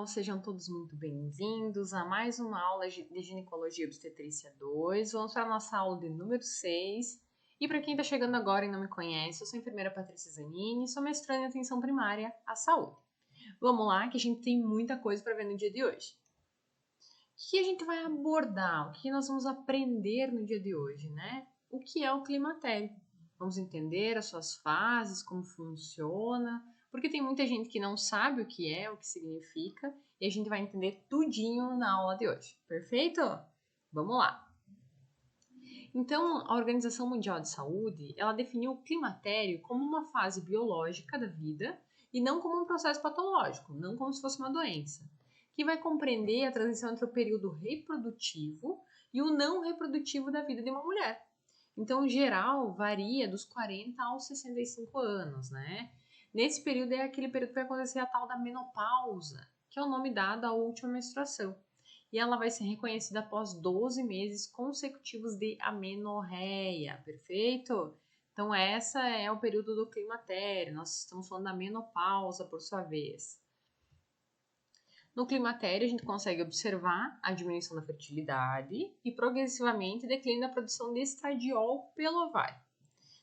pessoal, sejam todos muito bem-vindos a mais uma aula de Ginecologia e Obstetrícia 2. Vamos para a nossa aula de número 6. E para quem está chegando agora e não me conhece, eu sou a enfermeira Patrícia Zanini, sou mestranda em Atenção Primária à Saúde. Vamos lá, que a gente tem muita coisa para ver no dia de hoje. O que a gente vai abordar? O que nós vamos aprender no dia de hoje, né? O que é o climatério? Vamos entender as suas fases, como funciona, porque tem muita gente que não sabe o que é, o que significa, e a gente vai entender tudinho na aula de hoje. Perfeito? Vamos lá. Então, a Organização Mundial de Saúde, ela definiu o climatério como uma fase biológica da vida e não como um processo patológico, não como se fosse uma doença, que vai compreender a transição entre o período reprodutivo e o não reprodutivo da vida de uma mulher. Então, em geral, varia dos 40 aos 65 anos, né? Nesse período é aquele período que vai acontecer a tal da menopausa, que é o nome dado à última menstruação. E ela vai ser reconhecida após 12 meses consecutivos de amenorreia, perfeito? Então, essa é o período do climatério, nós estamos falando da menopausa, por sua vez. No climatério, a gente consegue observar a diminuição da fertilidade e progressivamente declínio da produção de estradiol pelo ovário.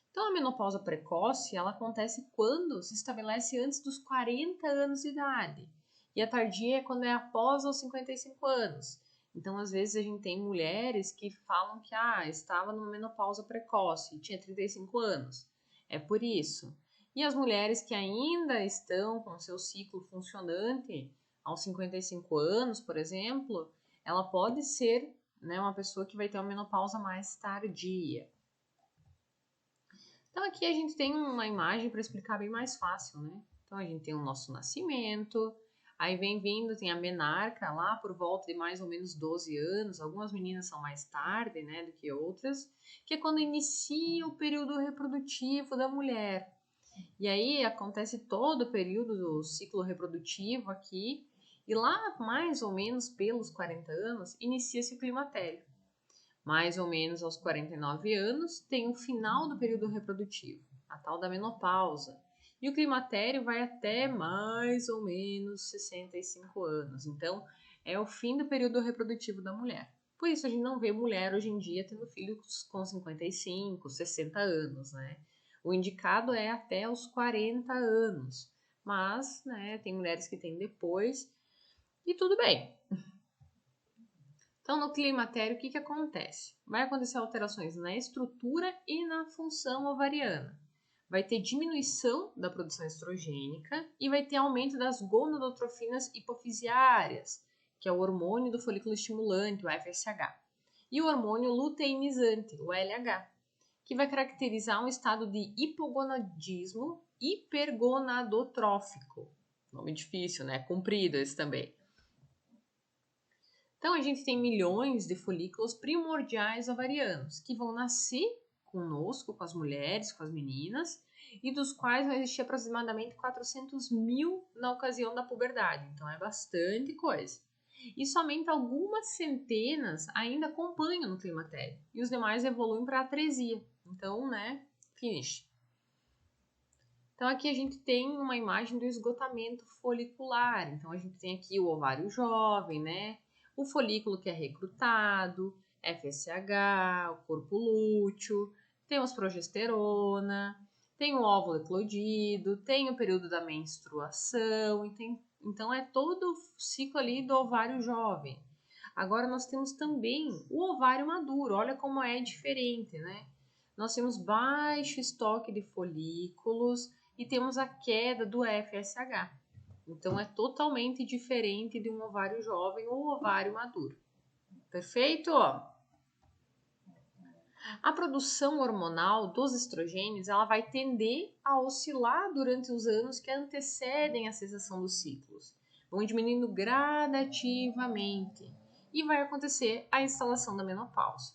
Então, a menopausa precoce, ela acontece quando se estabelece antes dos 40 anos de idade. E a tardia é quando é após os 55 anos. Então, às vezes, a gente tem mulheres que falam que estava numa menopausa precoce e tinha 35 anos. É por isso. E as mulheres que ainda estão com seu ciclo funcionante aos 55 anos, por exemplo, ela pode ser, né, uma pessoa que vai ter uma menopausa mais tardia. Então, aqui a gente tem uma imagem para explicar bem mais fácil, né? Então, a gente tem o nosso nascimento, aí vem vindo, tem a menarca lá por volta de mais ou menos 12 anos, algumas meninas são mais tarde, né, do que outras, que é quando inicia o período reprodutivo da mulher. E aí acontece todo o período do ciclo reprodutivo aqui, e lá mais ou menos pelos 40 anos, inicia-se o climatério. Mais ou menos aos 49 anos, tem o final do período reprodutivo, a tal da menopausa. E o climatério vai até mais ou menos 65 anos. Então, é o fim do período reprodutivo da mulher. Por isso, a gente não vê mulher hoje em dia tendo filhos com 55, 60 anos, né? O indicado é até os 40 anos. Mas, né, tem mulheres que têm depois e tudo bem. Então, no climatério, o que acontece? Vai acontecer alterações na estrutura e na função ovariana. Vai ter diminuição da produção estrogênica e vai ter aumento das gonadotrofinas hipofisiárias, que é o hormônio do folículo estimulante, o FSH, e o hormônio luteinizante, o LH, que vai caracterizar um estado de hipogonadismo hipergonadotrófico. Nome difícil, né? Comprido esse também. Então, a gente tem milhões de folículos primordiais ovarianos que vão nascer conosco, com as mulheres, com as meninas, e dos quais vai existir aproximadamente 400 mil na ocasião da puberdade. Então, é bastante coisa. E somente algumas centenas ainda acompanham no climatério, e os demais evoluem para a atresia. Então, né, finish. Então, aqui a gente tem uma imagem do esgotamento folicular. Então, a gente tem aqui o ovário jovem, né? O folículo que é recrutado, FSH, o corpo lúteo, temos progesterona, tem o óvulo eclodido, tem o período da menstruação, então é todo o ciclo ali do ovário jovem. Agora nós temos também o ovário maduro, olha como é diferente, né? Nós temos baixo estoque de folículos e temos a queda do FSH. Então, é totalmente diferente de um ovário jovem ou ovário maduro. Perfeito? A produção hormonal dos estrogênios ela vai tender a oscilar durante os anos que antecedem a cessação dos ciclos. Vão diminuindo gradativamente e vai acontecer a instalação da menopausa.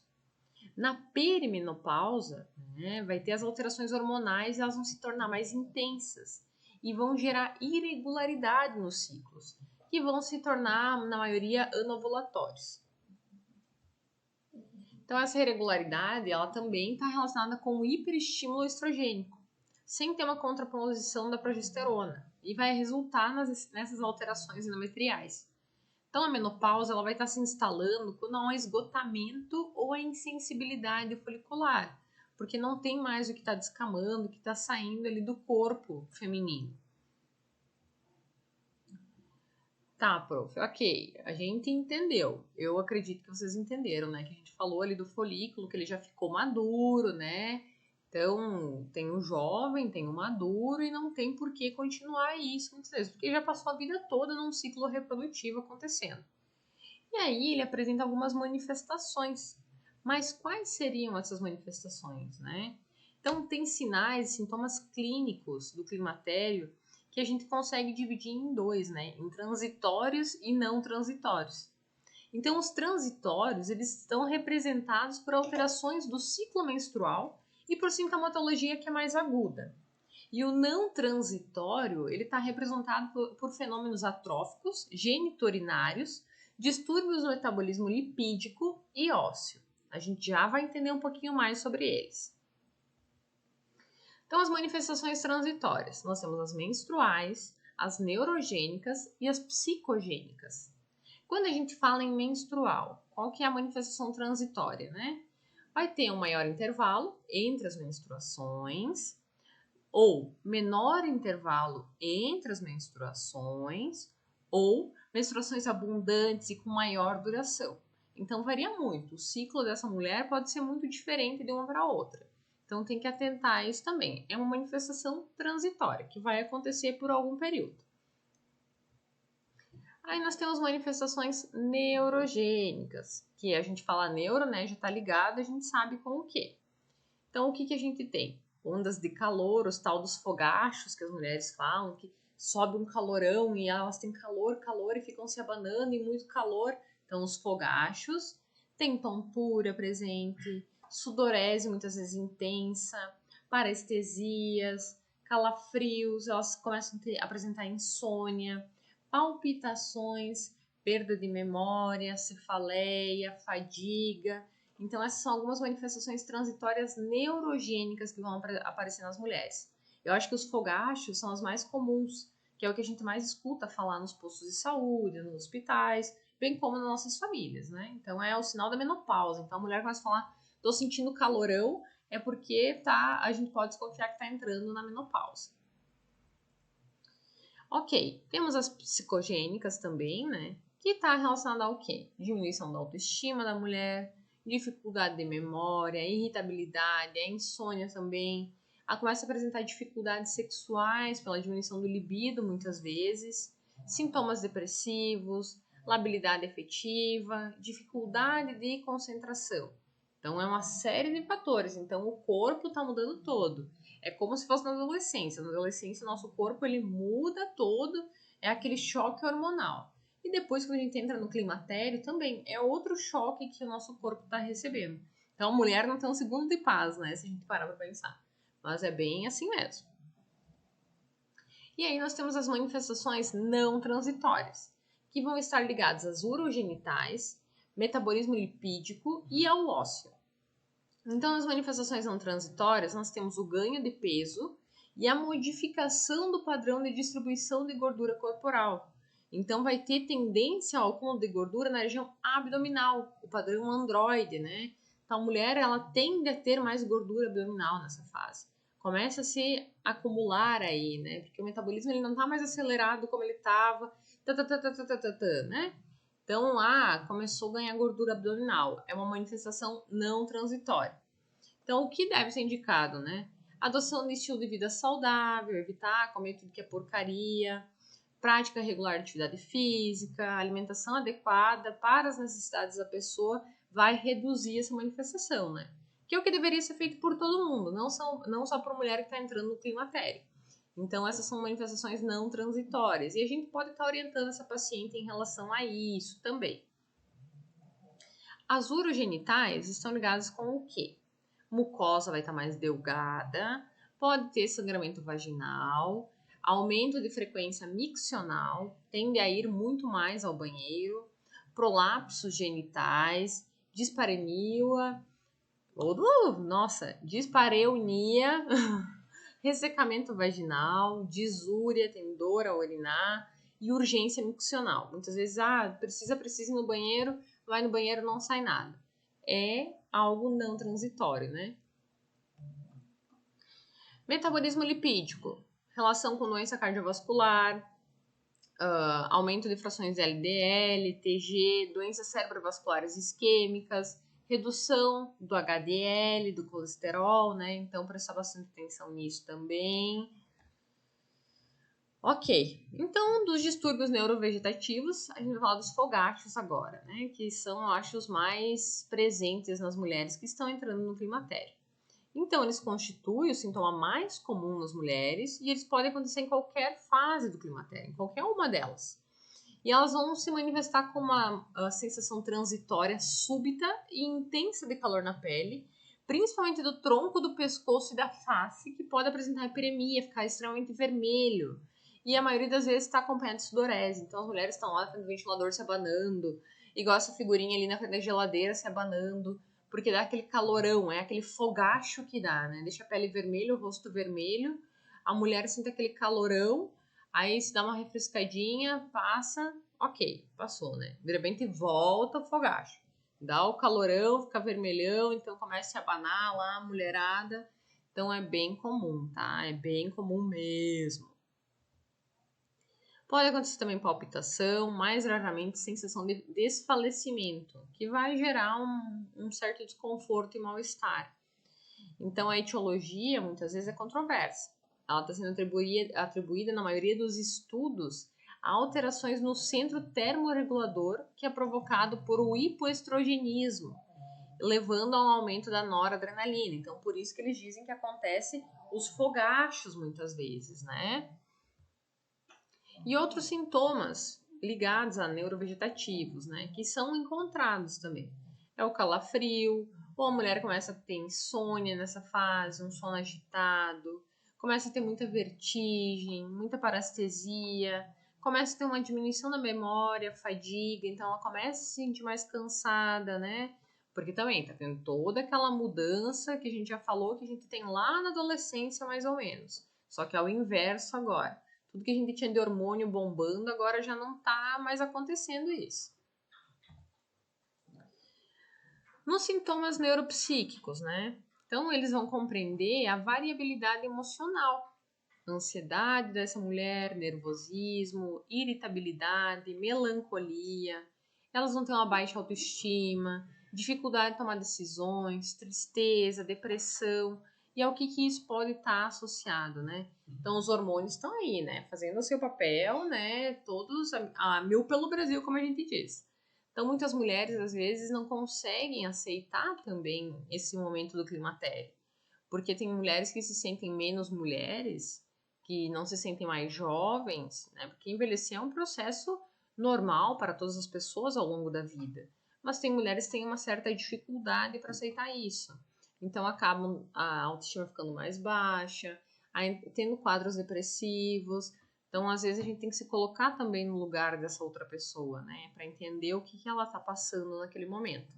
Na perimenopausa, né, vai ter as alterações hormonais e elas vão se tornar mais intensas e vão gerar irregularidade nos ciclos, que vão se tornar, na maioria, anovulatórios. Então, essa irregularidade ela também está relacionada com o hiperestímulo estrogênico, sem ter uma contraposição da progesterona. e vai resultar nessas alterações endometriais. Então, a menopausa ela vai estar se instalando quando há um esgotamento ou a insensibilidade folicular, porque não tem mais o que está descamando, o que está saindo ali do corpo feminino. Tá, prof, ok, a gente entendeu. Eu acredito que vocês entenderam, né? Que a gente falou ali do folículo, que ele já ficou maduro, né? Então, tem o jovem, tem o maduro e não tem por que continuar isso muitas vezes, porque já passou a vida toda num ciclo reprodutivo acontecendo. E aí ele apresenta algumas manifestações. Mas quais seriam essas manifestações, né? Então, tem sinais e sintomas clínicos do climatério que a gente consegue dividir em dois, né? Em transitórios e não transitórios. Então, os transitórios, eles estão representados por alterações do ciclo menstrual e por sintomatologia que é mais aguda. E o não transitório, ele está representado por fenômenos atróficos, geniturinários, distúrbios no metabolismo lipídico e ósseo. A gente já vai entender um pouquinho mais sobre eles. Então, as manifestações transitórias. Nós temos as menstruais, as neurogênicas e as psicogênicas. Quando a gente fala em menstrual, qual que é a manifestação transitória, né? Vai ter um maior intervalo entre as menstruações, ou menor intervalo entre as menstruações, ou menstruações abundantes e com maior duração. Então, varia muito. O ciclo dessa mulher pode ser muito diferente de uma para outra. Então, tem que atentar a isso também. É uma manifestação transitória, que vai acontecer por algum período. Aí nós temos manifestações neurogênicas, que a gente fala neuro, né? Já está ligado, a gente sabe com o quê. Então, o que, que a gente tem? Ondas de calor, os tal dos fogachos que as mulheres falam, que sobe um calorão e elas têm calor, calor e ficam se abanando e muito calor. Então, os fogachos, tem tontura presente, sudorese muitas vezes intensa, parestesias, calafrios, elas começam a apresentar insônia, palpitações, perda de memória, cefaleia, fadiga. Então, essas são algumas manifestações transitórias neurogênicas que vão aparecer nas mulheres. Eu acho que os fogachos são as mais comuns, que é o que a gente mais escuta falar nos postos de saúde, nos hospitais, bem como nas nossas famílias, né? Então, é o sinal da menopausa. Então, a mulher começa a falar, tô sentindo calorão, é porque a gente pode desconfiar que tá entrando na menopausa. Ok, temos as psicogênicas também, né? Que está relacionada ao quê? Diminuição da autoestima da mulher, dificuldade de memória, irritabilidade, a insônia também. Ela começa a apresentar dificuldades sexuais pela diminuição do libido, muitas vezes, sintomas depressivos, labilidade afetiva, dificuldade de concentração. Então, é uma série de fatores. Então, o corpo está mudando todo. É como se fosse na adolescência. Na adolescência, o nosso corpo ele muda todo, é aquele choque hormonal. E depois, quando a gente entra no climatério, também é outro choque que o nosso corpo está recebendo. Então, a mulher não tem um segundo de paz, né? Se a gente parar para pensar. Mas é bem assim mesmo. E aí nós temos as manifestações não transitórias, que vão estar ligadas às urogenitais, metabolismo lipídico e ao ósseo. Então, nas manifestações não transitórias, nós temos o ganho de peso e a modificação do padrão de distribuição de gordura corporal. Então, vai ter tendência ao acúmulo de gordura na região abdominal, o padrão androide, né? Então, a mulher, ela tende a ter mais gordura abdominal nessa fase. Começa a se acumular aí, né? Porque o metabolismo ele não está mais acelerado como ele estava, né? Então, começou a ganhar gordura abdominal. É uma manifestação não transitória. Então, o que deve ser indicado, né? Adoção de estilo de vida saudável, evitar comer tudo que é porcaria, prática regular de atividade física, alimentação adequada para as necessidades da pessoa vai reduzir essa manifestação, né? Que é o que deveria ser feito por todo mundo, não só por mulher que está entrando no climatério. Então, essas são manifestações não transitórias. E a gente pode estar orientando essa paciente em relação a isso também. As urogenitais estão ligadas com o quê? Mucosa vai estar mais delgada, pode ter sangramento vaginal, aumento de frequência miccional, tende a ir muito mais ao banheiro, prolapsos genitais, dispareunia, dispareunia, ressecamento vaginal, disúria, tem dor ao urinar e urgência miccional. Muitas vezes, precisa ir no banheiro, vai no banheiro, não sai nada. É algo não transitório, né? Metabolismo lipídico, relação com doença cardiovascular, aumento de frações LDL, TG, doenças cerebrovasculares isquêmicas, redução do HDL, do colesterol, né? Então, prestar bastante atenção nisso também. Ok, então dos distúrbios neurovegetativos, a gente vai falar dos fogachos agora, né? Que são, eu acho, os mais presentes nas mulheres que estão entrando no climatério. Então, eles constituem o sintoma mais comum nas mulheres e eles podem acontecer em qualquer fase do climatério, em qualquer uma delas. E elas vão se manifestar com uma sensação transitória súbita e intensa de calor na pele, principalmente do tronco, do pescoço e da face, que pode apresentar hiperemia, ficar extremamente vermelho. E a maioria das vezes está acompanhada de sudorese. Então, as mulheres estão lá na frente do ventilador se abanando, igual essa figurinha ali na frente da geladeira se abanando, porque dá aquele calorão, é aquele fogacho que dá, né? Deixa a pele vermelha, o rosto vermelho, a mulher sente aquele calorão, aí se dá uma refrescadinha, passa, ok, passou, né? De repente volta o fogacho, dá o calorão, fica vermelhão, então começa a se abanar lá, a mulherada. Então é bem comum, tá? É bem comum mesmo. Pode acontecer também palpitação, mais raramente sensação de desfalecimento, que vai gerar um certo desconforto e mal-estar. Então, a etiologia, muitas vezes, é controversa. Ela está sendo atribuída, na maioria dos estudos, a alterações no centro termorregulador, que é provocado por o hipoestrogenismo, levando a um aumento da noradrenalina. Então, por isso que eles dizem que acontece os fogachos, muitas vezes, né? E outros sintomas ligados a neurovegetativos, né, que são encontrados também. É o calafrio, ou a mulher começa a ter insônia nessa fase, um sono agitado, começa a ter muita vertigem, muita parestesia, começa a ter uma diminuição da memória, fadiga, então ela começa a se sentir mais cansada, né? Porque também tá tendo toda aquela mudança que a gente já falou que a gente tem lá na adolescência, mais ou menos. Só que é o inverso agora. Tudo que a gente tinha de hormônio bombando, agora já não está mais acontecendo isso. Nos sintomas neuropsíquicos, né? Então, eles vão compreender a variabilidade emocional. Ansiedade dessa mulher, nervosismo, irritabilidade, melancolia. Elas vão ter uma baixa autoestima, dificuldade de tomar decisões, tristeza, depressão. E ao que isso pode estar associado, né? Então, os hormônios estão aí, né? Fazendo o seu papel, né? Todos a mil pelo Brasil, como a gente diz. Então, muitas mulheres, às vezes, não conseguem aceitar também esse momento do climatério. Porque tem mulheres que se sentem menos mulheres, que não se sentem mais jovens, né? Porque envelhecer é um processo normal para todas as pessoas ao longo da vida. Mas tem mulheres que têm uma certa dificuldade para aceitar isso. Então acabam a autoestima ficando mais baixa, tendo quadros depressivos. Então, às vezes, a gente tem que se colocar também no lugar dessa outra pessoa, né? Para entender o que ela está passando naquele momento.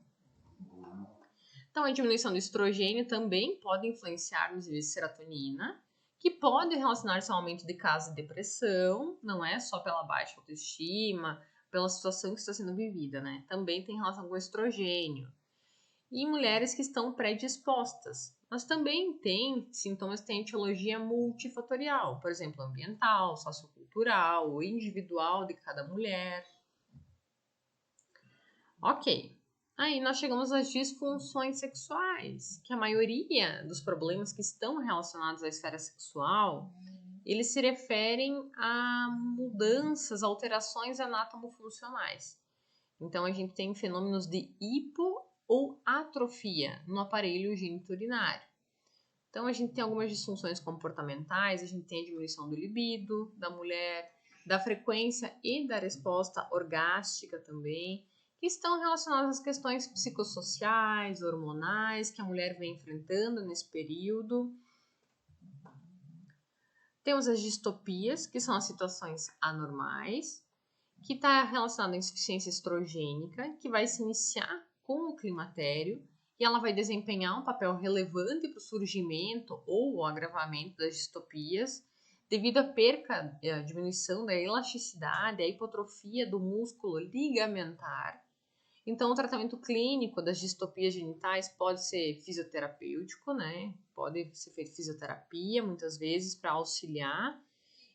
Então, a diminuição do estrogênio também pode influenciar nos níveis de serotonina, que pode relacionar-se ao aumento de casos de depressão, não é só pela baixa autoestima, pela situação que está sendo vivida, né? Também tem relação com o estrogênio. E em mulheres que estão predispostas. Mas também tem sintomas que têm etiologia multifatorial, por exemplo, ambiental, sociocultural ou individual de cada mulher. Ok. Aí nós chegamos às disfunções sexuais, que a maioria dos problemas que estão relacionados à esfera sexual, eles se referem a mudanças, alterações anatomofuncionais. Então a gente tem fenômenos de hipo ou atrofia no aparelho geniturinário. Então a gente tem algumas disfunções comportamentais, a gente tem a diminuição do libido da mulher, da frequência e da resposta orgástica também, que estão relacionadas às questões psicossociais, hormonais, que a mulher vem enfrentando nesse período. Temos as distopias, que são as situações anormais, que está relacionada à insuficiência estrogênica, que vai se iniciar com o climatério e ela vai desempenhar um papel relevante para o surgimento ou o agravamento das distopias, devido à perca, à diminuição da elasticidade, à hipotrofia do músculo ligamentar. Então, o tratamento clínico das distopias genitais pode ser fisioterapêutico, né? Pode ser feito fisioterapia, muitas vezes, para auxiliar.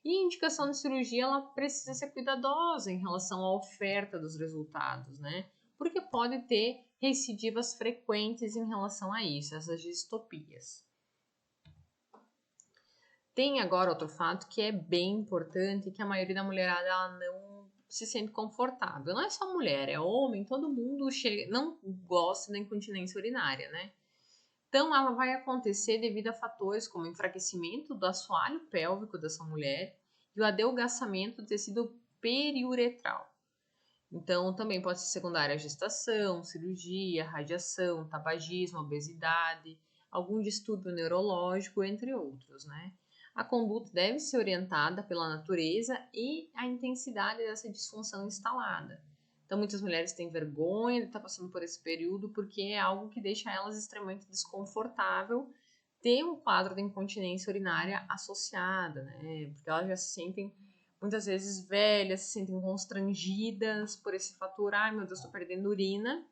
E a indicação de cirurgia, ela precisa ser cuidadosa em relação à oferta dos resultados, né? Porque pode ter recidivas frequentes em relação a isso, essas distopias. Tem agora outro fato que é bem importante, que a maioria da mulherada ela não se sente confortável. Não é só mulher, é homem, todo mundo não gosta da incontinência urinária, né? Então, ela vai acontecer devido a fatores como enfraquecimento do assoalho pélvico dessa mulher e o adelgaçamento do tecido periuretral. Então, também pode ser secundária à gestação, cirurgia, radiação, tabagismo, obesidade, algum distúrbio neurológico, entre outros, né? A conduta deve ser orientada pela natureza e a intensidade dessa disfunção instalada. Então, muitas mulheres têm vergonha de estar passando por esse período porque é algo que deixa elas extremamente desconfortável ter um quadro de incontinência urinária associada, né? Porque elas já se sentem muitas vezes velhas, se sentem constrangidas por esse fator. Ai, meu Deus, estou perdendo urina,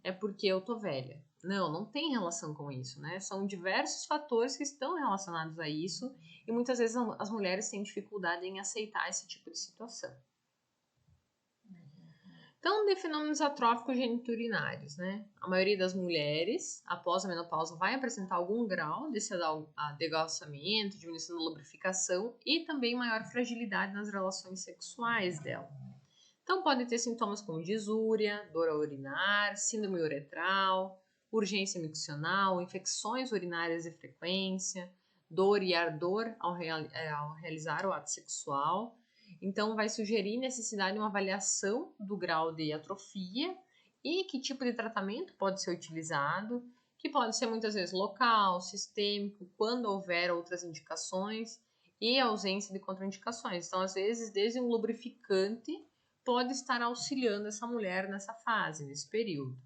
é porque eu tô velha. Não, não tem relação com isso, né? São diversos fatores que estão relacionados a isso e muitas vezes as mulheres têm dificuldade em aceitar esse tipo de situação. Então, de fenômenos atróficos geniturinários, né? A maioria das mulheres, após a menopausa, vai apresentar algum grau desse adelgaçamento, diminuição da lubrificação e também maior fragilidade nas relações sexuais dela. Então, pode ter sintomas como disúria, dor ao urinar, síndrome uretral, urgência miccional, infecções urinárias de frequência, dor e ardor ao realizar o ato sexual. Então, vai sugerir necessidade de uma avaliação do grau de atrofia e que tipo de tratamento pode ser utilizado, que pode ser muitas vezes local, sistêmico, quando houver outras indicações e ausência de contraindicações. Então, às vezes, desde um lubrificante pode estar auxiliando essa mulher nessa fase, nesse período.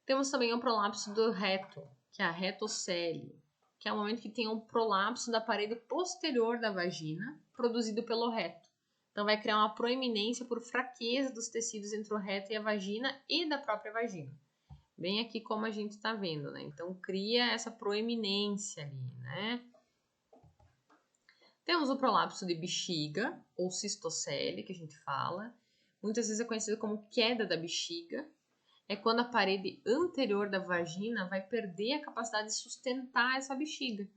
Temos também o prolapso do reto, que é a retocele, que é o momento que tem um prolapso da parede posterior da vagina, produzido pelo reto. Então, vai criar uma proeminência por fraqueza dos tecidos entre o reto e a vagina e da própria vagina. Bem aqui como a gente está vendo, né? Então, cria essa proeminência ali, né? Temos o prolapso de bexiga, ou cistocele, que a gente fala. Muitas vezes é conhecido como queda da bexiga. É quando a parede anterior da vagina vai perder a capacidade de sustentar essa bexiga.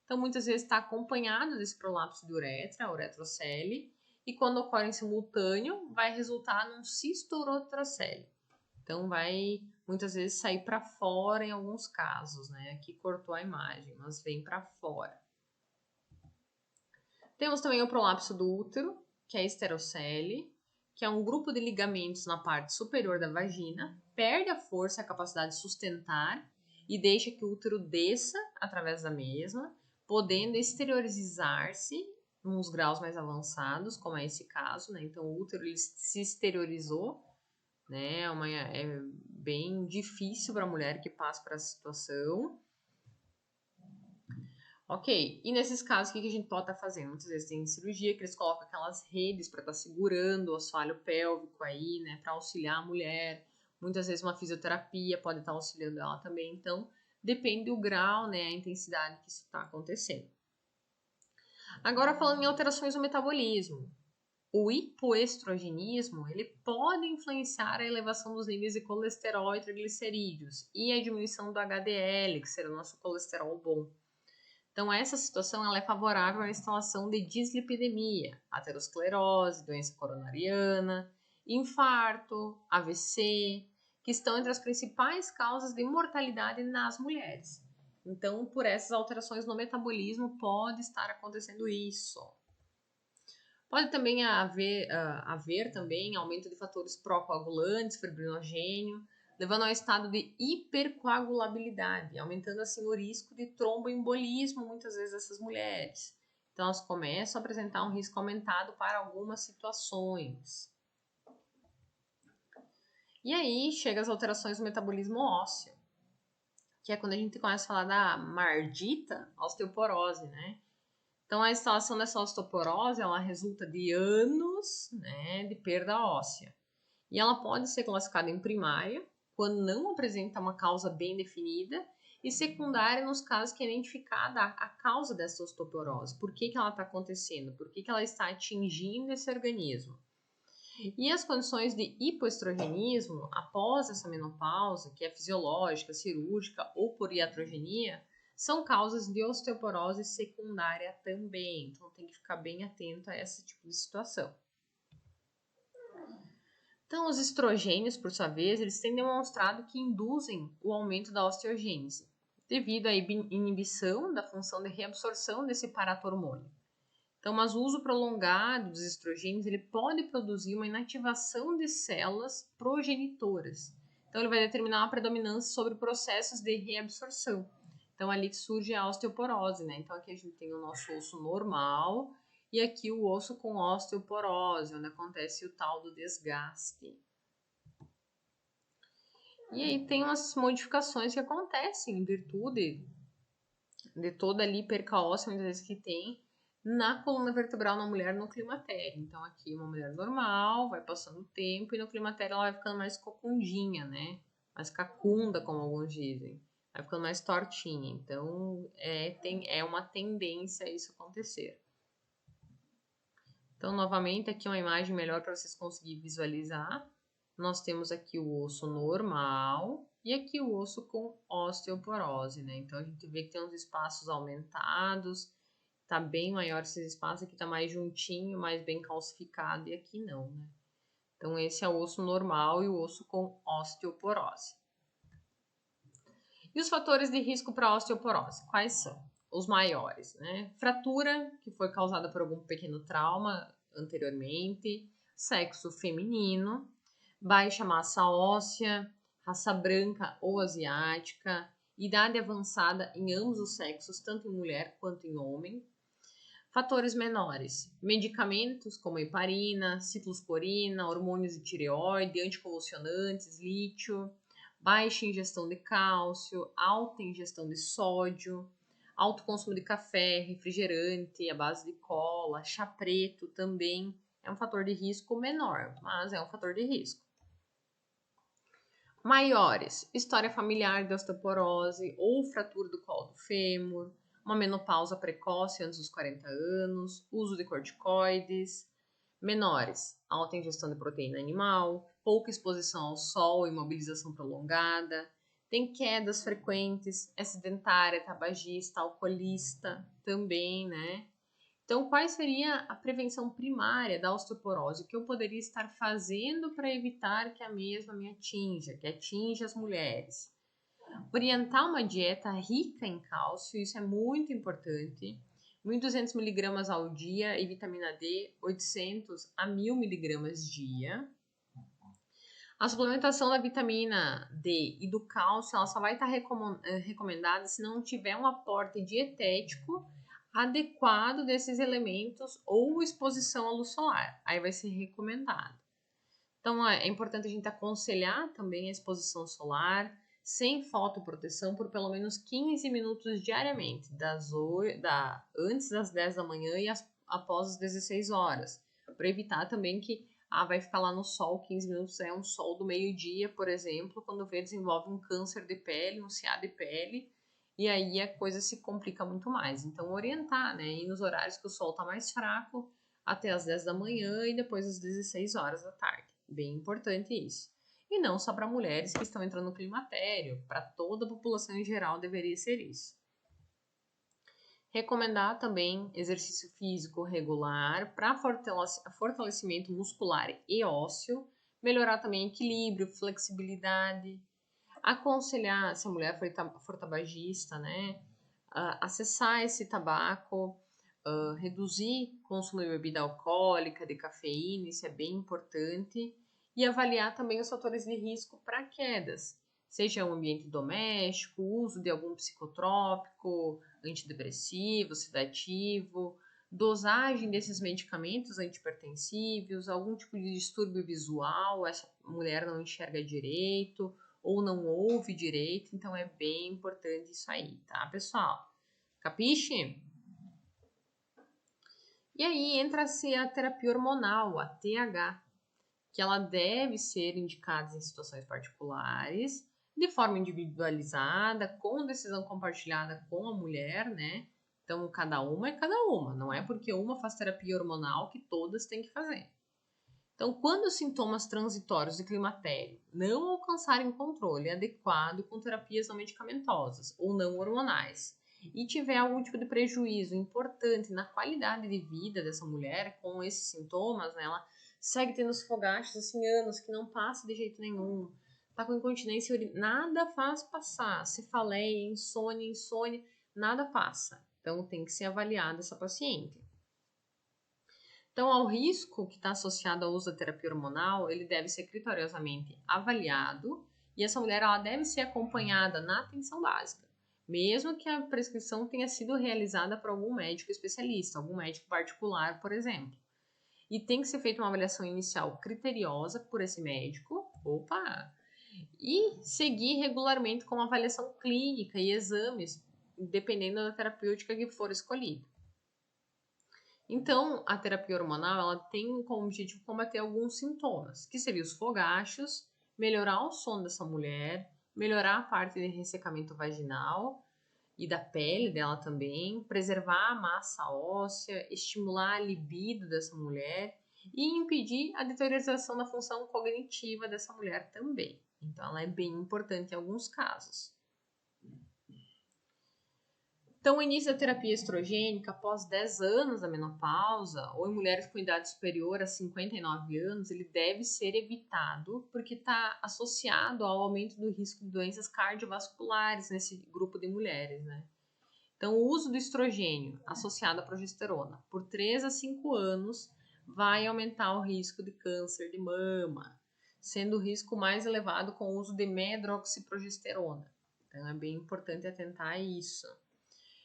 Então, muitas vezes está acompanhado desse prolapso de uretra, a uretrocele, e quando ocorre em simultâneo, vai resultar num cisto-uretrocele. Então, vai muitas vezes sair para fora em alguns casos, né? Aqui cortou a imagem, mas vem para fora. Temos também o prolapso do útero, que é a esterocele, que é um grupo de ligamentos na parte superior da vagina, perde a força e a capacidade de sustentar e deixa que o útero desça através da mesma, podendo exteriorizar-se nos graus mais avançados, como é esse caso, né? Então o útero ele se exteriorizou, né? É bem difícil para a mulher que passa por essa situação. Ok, e nesses casos, o que a gente pode estar fazendo? Muitas vezes tem cirurgia que eles colocam aquelas redes para estar segurando o assoalho pélvico aí, né, para auxiliar a mulher. Muitas vezes uma fisioterapia pode estar auxiliando ela também. Então, depende do grau, né, a intensidade que isso está acontecendo. Agora, falando em alterações no metabolismo. O hipoestrogenismo, ele pode influenciar a elevação dos níveis de colesterol e triglicerídeos e a diminuição do HDL, que será o nosso colesterol bom. Então, essa situação ela é favorável à instalação de dislipidemia, aterosclerose, doença coronariana, infarto, AVC, que estão entre as principais causas de mortalidade nas mulheres. Então, por essas alterações no metabolismo, pode estar acontecendo isso. Pode também haver também aumento de fatores pró-coagulantes, fibrinogênio, levando ao estado de hipercoagulabilidade, aumentando assim o risco de tromboembolismo muitas vezes dessas mulheres. Então elas começam a apresentar um risco aumentado para algumas situações. E aí chega as alterações do metabolismo ósseo, que é quando a gente começa a falar da maldita osteoporose, né? Então, a instalação dessa osteoporose, ela resulta de anos, né, de perda óssea. E ela pode ser classificada em primária, quando não apresenta uma causa bem definida, e secundária nos casos que é identificada a causa dessa osteoporose. Por que ela está acontecendo? Por que ela está atingindo esse organismo? E as condições de hipoestrogenismo após essa menopausa, que é fisiológica, cirúrgica ou por iatrogenia, são causas de osteoporose secundária também. Então tem que ficar bem atento a esse tipo de situação. Então, os estrogênios, por sua vez, eles têm demonstrado que induzem o aumento da osteogênese, devido à inibição da função de reabsorção desse paratormônio. Então, mas o uso prolongado dos estrogênios ele pode produzir uma inativação de células progenitoras. Então, ele vai determinar uma predominância sobre processos de reabsorção. Então, ali que surge a osteoporose, né? Então, aqui a gente tem o nosso osso normal e aqui o osso com osteoporose, onde acontece o tal do desgaste. E aí tem umas modificações que acontecem em virtude de toda ali perca óssea, muitas vezes que tem na coluna vertebral na mulher no climatério. Então, aqui uma mulher normal, vai passando o tempo e no climatério ela vai ficando mais cocundinha, né? Mais cacunda, como alguns dizem. Vai ficando mais tortinha. Então, é uma tendência a isso acontecer. Então, novamente, aqui uma imagem melhor para vocês conseguirem visualizar. Nós temos aqui o osso normal e aqui o osso com osteoporose, né? Então, a gente vê que tem uns espaços aumentados, tá bem maior esses espaços, aqui tá mais juntinho, mais bem calcificado, e aqui não, né? Então, esse é o osso normal e o osso com osteoporose. E os fatores de risco para osteoporose, quais são? Os maiores, né? Fratura, que foi causada por algum pequeno trauma anteriormente, sexo feminino, baixa massa óssea, raça branca ou asiática, idade avançada em ambos os sexos, tanto em mulher quanto em homem. Fatores menores, medicamentos como heparina, ciclosporina, hormônios de tireoide, anticonvulsionantes, lítio, baixa ingestão de cálcio, alta ingestão de sódio, alto consumo de café, refrigerante, à base de cola, chá preto também é um fator de risco menor, mas é um fator de risco. Maiores, história familiar de osteoporose ou fratura do colo do fêmur, uma menopausa precoce antes dos 40 anos, uso de corticoides. Menores, alta ingestão de proteína animal, pouca exposição ao sol, imobilização prolongada, tem quedas frequentes, é sedentária, tabagista, alcoolista também, né? Então, qual seria a prevenção primária da osteoporose? O que eu poderia estar fazendo para evitar que a mesma me atinja, que atinja as mulheres? Orientar uma dieta rica em cálcio, isso é muito importante. 1.200 miligramas ao dia e vitamina D, 800 a 1.000 miligramas dia. A suplementação da vitamina D e do cálcio, ela só vai estar recomendada se não tiver um aporte dietético adequado desses elementos ou exposição à luz solar. Aí vai ser recomendado. Então, é importante a gente aconselhar também a exposição solar sem fotoproteção por pelo menos 15 minutos diariamente, antes das 10 da manhã e após as 16 horas, para evitar também que vai ficar lá no sol 15 minutos, é um sol do meio-dia, por exemplo, quando vê desenvolve um câncer de pele, um CA de pele, e aí a coisa se complica muito mais. Então, orientar, né? E nos horários que o sol está mais fraco, até as 10 da manhã e depois às 16 horas da tarde. Bem importante isso. E não só para mulheres que estão entrando no climatério, para toda a população em geral deveria ser isso. Recomendar também exercício físico regular para fortalecimento muscular e ósseo, melhorar também equilíbrio, flexibilidade, aconselhar, se a mulher for tabagista, né, acessar esse tabaco, reduzir o consumo de bebida alcoólica, de cafeína, isso é bem importante, e avaliar também os fatores de risco para quedas, seja um ambiente doméstico, uso de algum psicotrópico, antidepressivo, sedativo, dosagem desses medicamentos antipertensivos, algum tipo de distúrbio visual, essa mulher não enxerga direito ou não ouve direito, então é bem importante isso aí, tá, pessoal? Capiche? E aí entra-se a terapia hormonal, a TH, que ela deve ser indicada em situações particulares, de forma individualizada, com decisão compartilhada com a mulher, né? Então, cada uma é cada uma, não é porque uma faz terapia hormonal que todas têm que fazer. Então, quando os sintomas transitórios de climatério não alcançarem controle adequado com terapias não medicamentosas ou não hormonais, e tiver algum tipo de prejuízo importante na qualidade de vida dessa mulher com esses sintomas, né, ela segue tendo os fogachos assim anos que não passa de jeito nenhum, tá com incontinência urinária, nada faz passar, cefaleia, insônia, nada passa. Então tem que ser avaliada essa paciente. Então, ao risco que está associado ao uso da terapia hormonal, ele deve ser criteriosamente avaliado e essa mulher ela deve ser acompanhada na atenção básica, mesmo que a prescrição tenha sido realizada por algum médico especialista, algum médico particular, por exemplo. E tem que ser feita uma avaliação inicial criteriosa por esse médico, e seguir regularmente com uma avaliação clínica e exames, dependendo da terapêutica que for escolhida. Então, a terapia hormonal ela tem como objetivo combater alguns sintomas, que seriam os fogachos, melhorar o sono dessa mulher, melhorar a parte de ressecamento vaginal e da pele dela também, preservar a massa óssea, estimular a libido dessa mulher e impedir a deterioração da função cognitiva dessa mulher também. Então, ela é bem importante em alguns casos. Então, o início da terapia estrogênica após 10 anos da menopausa, ou em mulheres com idade superior a 59 anos, ele deve ser evitado porque está associado ao aumento do risco de doenças cardiovasculares nesse grupo de mulheres, né? Então, o uso do estrogênio associado à progesterona por 3 a 5 anos vai aumentar o risco de câncer de mama, sendo o risco mais elevado com o uso de medroxiprogesterona. Então, é bem importante atentar a isso.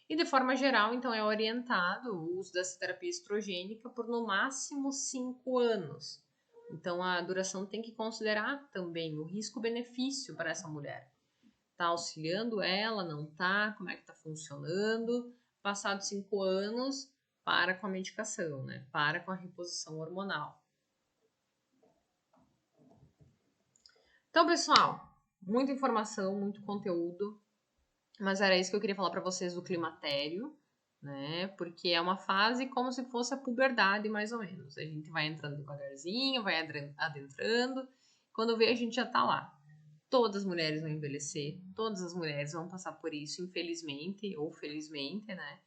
E de forma geral, então, é orientado o uso dessa terapia estrogênica por no máximo 5 anos. Então, a duração tem que considerar também o risco-benefício para essa mulher. Tá auxiliando ela, não tá? Como é que tá funcionando? Passados 5 anos, para com a medicação, né? Para com a reposição hormonal. Então, pessoal, muita informação, muito conteúdo. Mas era isso que eu queria falar para vocês do climatério, né? Porque é uma fase como se fosse a puberdade, mais ou menos. A gente vai entrando devagarzinho, vai adentrando. Quando vê, a gente já tá lá. Todas as mulheres vão envelhecer, todas as mulheres vão passar por isso, infelizmente ou felizmente, né?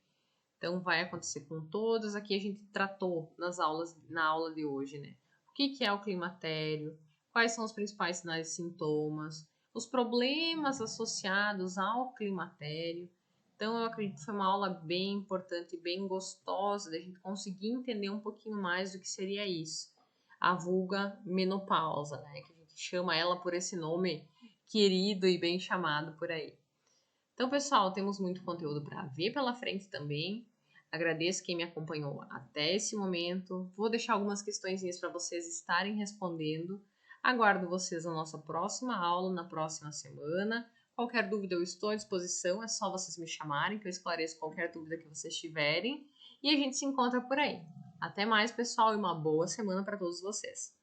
Então vai acontecer com todas. Aqui a gente tratou na aula de hoje, né? O que é o climatério? Quais são os principais sinais e sintomas? Os problemas associados ao climatério. Então eu acredito que foi uma aula bem importante, bem gostosa da gente conseguir entender um pouquinho mais do que seria isso. A vulga menopausa, né? Que a gente chama ela por esse nome querido e bem chamado por aí. Então, pessoal, temos muito conteúdo para ver pela frente também. Agradeço quem me acompanhou até esse momento. Vou deixar algumas questões para vocês estarem respondendo. Aguardo vocês na nossa próxima aula, na próxima semana. Qualquer dúvida eu estou à disposição, é só vocês me chamarem que eu esclareço qualquer dúvida que vocês tiverem. E a gente se encontra por aí. Até mais, pessoal, e uma boa semana para todos vocês.